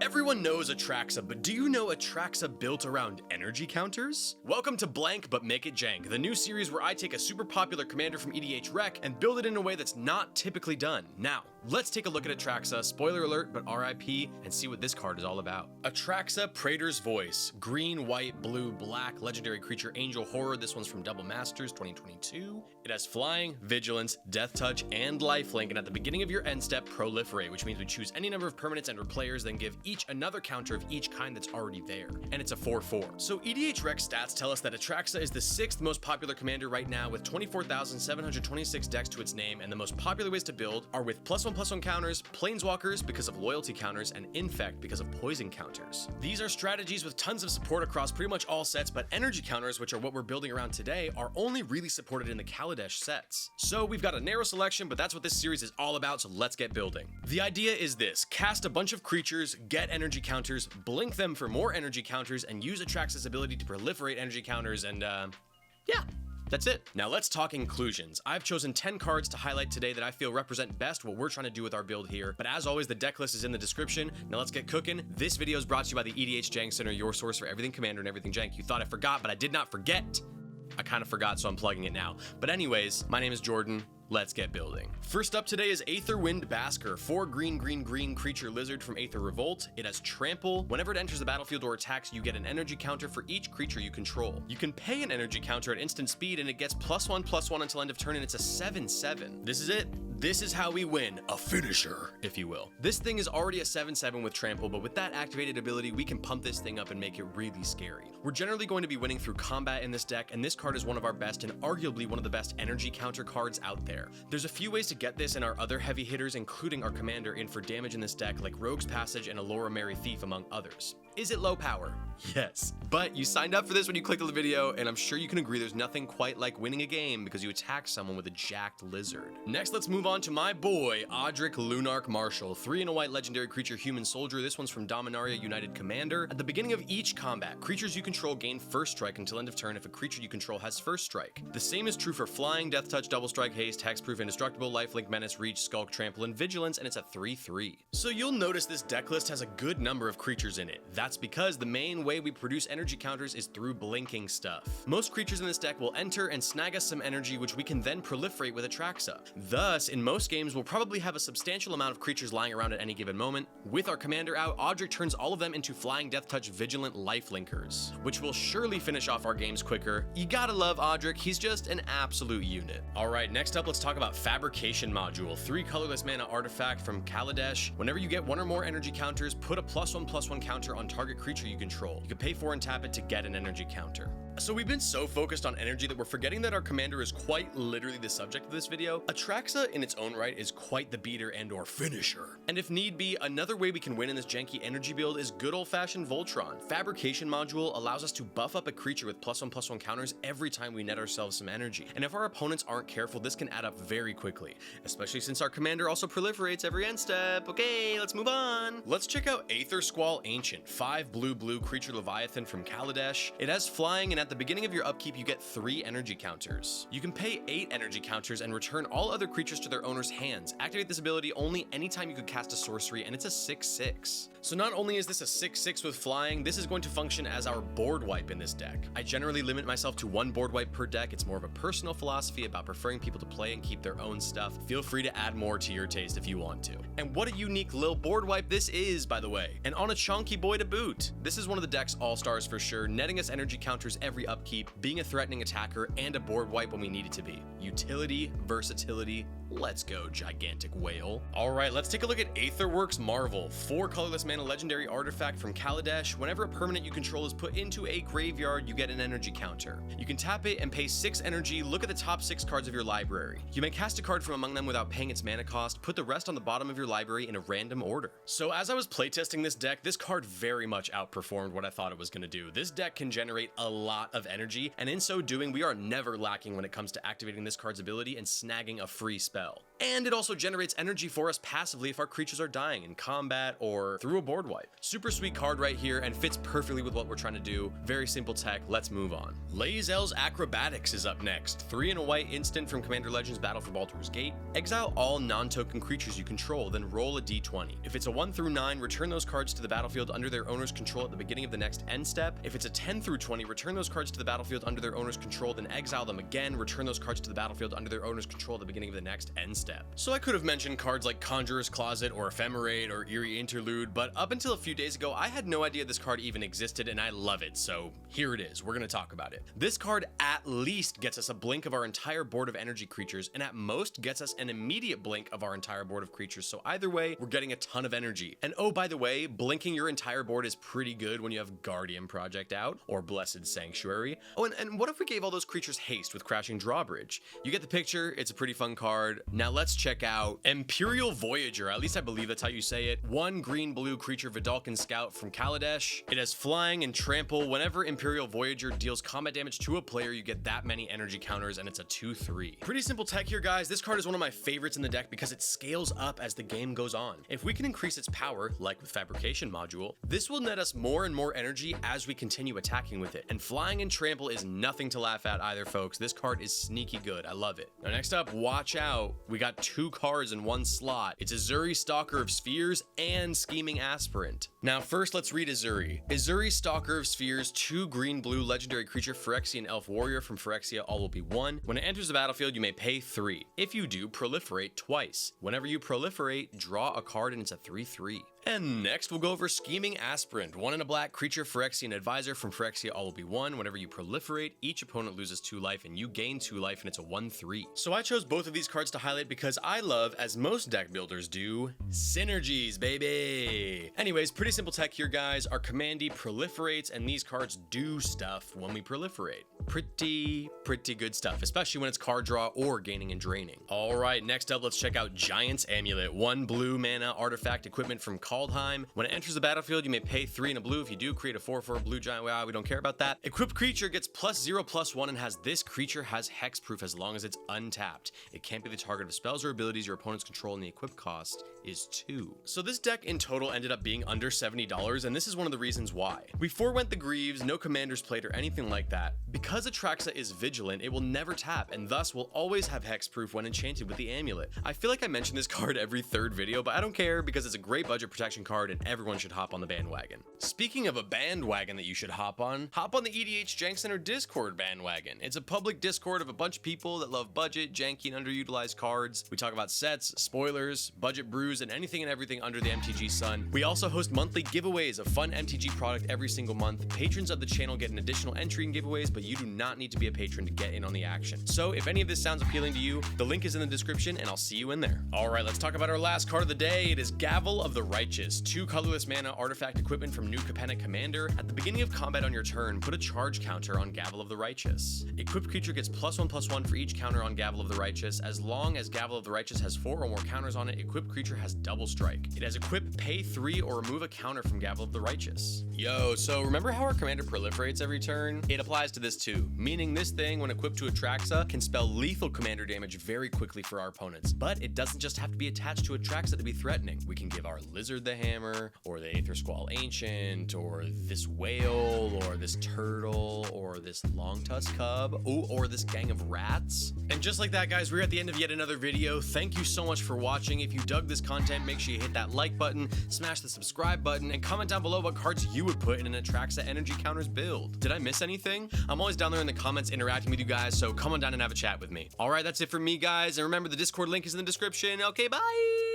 Everyone knows ATRAXA, but do you know ATRAXA built around energy counters? Welcome to Blank But Make It Jank, the new series where I take a super popular commander from EDH and build it in a way that's not typically done. Now, let's take a look at ATRAXA, spoiler alert, but RIP, and see what this card is all about. ATRAXA Praetor's Voice, green, white, blue, black, legendary creature, angel horror. This one's from Double Masters 2022. It has flying, vigilance, death touch, and lifelink, and at the beginning of your end step, proliferate, which means we choose any number of permanents and or players, then give each another counter of each kind that's already there. And it's a 4/4. So EDH Rec stats tell us that ATRAXA is the 6th most popular commander right now with 24,726 decks to its name, and the most popular ways to build are with +1/+1 counters, planeswalkers because of loyalty counters, and infect because of poison counters. These are strategies with tons of support across pretty much all sets, but energy counters, which are what we're building around today, are only really supported in the Kaladesh sets. So we've got a narrow selection, but that's what this series is all about, so let's get building. The idea is this: cast a bunch of creatures, get energy counters, blink them for more energy counters, and use ATRAXA's ability to proliferate energy counters, and yeah. That's it. Now let's talk inclusions. I've chosen 10 cards to highlight today that I feel represent best what we're trying to do with our build here. But as always, the deck list is in the description. Now let's get cooking. This video is brought to you by the EDH Jank Center, your source for everything Commander and everything Jank. You thought I forgot, but I did not forget. I kind of forgot, so I'm plugging it now. But anyways, my name is Jordan. Let's get building. First up today is Aether Wind Basker, 4 green creature lizard from Aether Revolt. It has trample. Whenever it enters the battlefield or attacks, you get an energy counter for each creature you control. You can pay an energy counter at instant speed, and it gets +1/+1 until end of turn, and it's a 7/7. This is it. This is how we win. A finisher, if you will. This thing is already a 7/7 with trample, but with that activated ability, we can pump this thing up and make it really scary. We're generally going to be winning through combat in this deck, and this card is one of our best and arguably one of the best energy counter cards out there. There's a few ways to get this and our other heavy hitters, including our commander, in for damage in this deck, like Rogue's Passage and Allura Merry Thief, among others. Is it low power? Yes. But you signed up for this when you clicked on the video, and I'm sure you can agree there's nothing quite like winning a game because you attack someone with a jacked lizard. Next, let's move on to my boy, Audric Lunark Marshal, 3 and a white legendary creature, human soldier. This one's from Dominaria United Commander. At the beginning of each combat, creatures you control gain first strike until end of turn if a creature you control has first strike. The same is true for flying, death touch, double strike, haste, hexproof, indestructible, lifelink, menace, reach, skulk, trample, and vigilance, and it's a 3/3. So you'll notice this deck list has a good number of creatures in it. That's because the main way we produce energy counters is through blinking stuff. Most creatures in this deck will enter and snag us some energy, which we can then proliferate with ATRAXA. Thus, in most games, we'll probably have a substantial amount of creatures lying around at any given moment. With our commander out, Audric turns all of them into flying, death touch, vigilant lifelinkers, which will surely finish off our games quicker. You gotta love Audric, he's just an absolute unit. Alright, next up, let's talk about Fabrication Module, 3 colorless mana artifact from Kaladesh. Whenever you get 1 or more energy counters, put a +1/+1 counter on target creature you control. You can pay 4 and tap it to get an energy counter. So we've been so focused on energy that we're forgetting that our commander is quite literally the subject of this video. ATRAXA in its own right is quite the beater and or finisher. And if need be, another way we can win in this janky energy build is good old-fashioned Voltron. Fabrication Module allows us to buff up a creature with +1/+1 counters every time we net ourselves some energy. And if our opponents aren't careful, this can add up very quickly, especially since our commander also proliferates every end step. Okay, let's move on. Let's check out Aether Squall Ancient, 5 blue creature Leviathan from Kaladesh. It has flying, and at the beginning of your upkeep, you get 3 energy counters. You can pay 8 energy counters and return all other creatures to their owner's hands. Activate this ability only anytime you could cast a sorcery, and it's a 6/6. So not only is this a 6/6 with flying, this is going to function as our board wipe in this deck. I generally limit myself to 1 board wipe per deck. It's more of a personal philosophy about preferring people to play and keep their own stuff. Feel free to add more to your taste if you want to. And what a unique lil board wipe this is, by the way. And on a chonky boy to boot. This is one of the deck's all-stars for sure, netting us energy counters every upkeep, being a threatening attacker, and a board wipe when we need it to be. Utility, versatility, let's go, gigantic whale. Alright, let's take a look at Aether Works Marvel, 4 colorless mana legendary artifact from Kaladesh. Whenever a permanent you control is put into a graveyard, you get an energy counter. You can tap it and pay 6 energy, look at the top 6 cards of your library. You may cast a card from among them without paying its mana cost, put the rest on the bottom of your library in a random order. So as I was playtesting this deck, this card very much outperformed what I thought it was going to do. This deck can generate a lot of energy, and in so doing, we are never lacking when it comes to activating this card's ability and snagging a free spell. and it also generates energy for us passively if our creatures are dying in combat or through a board wipe. Super sweet card right here and fits perfectly with what we're trying to do. Very simple tech, let's move on. Lae'zel's Acrobatics is up next. 3 and a white instant from Commander Legends Battle for Baldur's Gate. Exile all non-token creatures you control, then roll a d20. If it's a 1 through 9, return those cards to the battlefield under their owner's control at the beginning of the next end step. If it's a 10 through 20, return those cards to the battlefield under their owner's control, then exile them again, return those cards to the battlefield under their owner's control at the beginning of the next end step. So I could have mentioned cards like Conjurer's Closet or Ephemerate or Eerie Interlude, but up until a few days ago, I had no idea this card even existed, and I love it, so here it is. We're gonna talk about it. This card at least gets us a blink of our entire board of energy creatures, and at most gets us an immediate blink of our entire board of creatures, so either way, we're getting a ton of energy. And oh, by the way, blinking your entire board is pretty good when you have Guardian Project out, or Blessed Sanctuary. Oh, and what if we gave all those creatures haste with Crashing Drawbridge? You get the picture, it's a pretty fun card. Now let's check out Imperial Voyager, at least I believe that's how you say it. 1 green-blue creature Vidalcan Scout from Kaladesh. It has flying and trample. Whenever Imperial Voyager deals combat damage to a player, you get that many energy counters, and it's a 2/3. Pretty simple tech here, guys. This card is one of my favorites in the deck because it scales up as the game goes on. If we can increase its power, like with Fabrication Module, this will net us more and more energy as we continue attacking with it. And flying and trample is nothing to laugh at either, folks. This card is sneaky good. I love it. Now, next up, watch out. We got 2 cards in 1 slot. It's Azuri, Stalker of Spheres, and Scheming Aspirant. Now, first, let's read Azuri. Azuri, Stalker of Spheres, 2 green-blue legendary creature Phyrexian Elf Warrior from Phyrexia, all will be 1. When it enters the battlefield, you may pay 3. If you do, proliferate twice. Whenever you proliferate, draw a card and it's a 3/3. And next, we'll go over Scheming Aspirant. 1 and a black creature Phyrexian Advisor from Phyrexia, all will be 1. Whenever you proliferate, each opponent loses 2 life and you gain 2 life, and it's a 1/3. So I chose both of these cards to highlight because I love, as most deck builders do, synergies, baby. Anyways, pretty simple tech here, guys. Our Commandy proliferates, and these cards do stuff when we proliferate. Pretty good stuff, especially when it's card draw or gaining and draining. All right, next up, let's check out Giant's Amulet. 1 blue mana artifact equipment from Kaldheim. When it enters the battlefield, you may pay 3 and a blue. If you do, create a 4/4 blue giant. Wow, we don't care about that. Equipped creature gets +0/+1 and has this creature has hexproof as long as it's untapped. It can't be the target of spells or abilities your opponents control, and the equip cost is 2. So this deck in total ended up being under $70, and this is one of the reasons why. We forewent the Greaves, no commanders played or anything like that. Because ATRAXA is vigilant, it will never tap, and thus will always have hexproof when enchanted with the amulet. I feel like I mention this card every 3rd video, but I don't care because it's a great budget protection card and everyone should hop on the bandwagon. Speaking of a bandwagon that you should hop on the EDH Jank Center Discord bandwagon. It's a public Discord of a bunch of people that love budget, janky, and underutilized cards. We talk about sets, spoilers, budget brews, and anything and everything under the MTG sun. We also host monthly giveaways of fun MTG product every single month. Patrons of the channel get an additional entry in giveaways, but you do not need to be a patron to get in on the action. So if any of this sounds appealing to you, the link is in the description and I'll see you in there. All right, let's talk about our last card of the day. It is Gavel of the Righteous. 2 colorless mana artifact equipment from New Capenna Commander. At the beginning of combat on your turn, put a charge counter on Gavel of the Righteous. Equipped creature gets +1/+1 for each counter on Gavel of the Righteous. As long as Gavel of the Righteous has 4 or more counters on it, equipped creature has double strike. It has equip, pay 3, or remove a counter from Gavel of the Righteous. Yo, so remember how our commander proliferates every turn? It applies to this too, meaning this thing, when equipped to ATRAXA, can spell lethal commander damage very quickly for our opponents. But it doesn't just have to be attached to ATRAXA to be threatening. We can give our Lizard the Hammer, or the Aether Squall Ancient, or this whale, or this turtle, or this long tusk cub, or this gang of rats. And just like that, guys, we're at the end of yet another video. Thank you so much for watching. If you dug this content, make sure you hit that like button, smash the subscribe button, and comment down below what cards you would put in an ATRAXA Energy Counters build. Did I miss anything? I'm always down there in the comments interacting with you guys, so come on down and have a chat with me. All right, that's it for me, guys, and remember the Discord link is in the description. Okay, bye!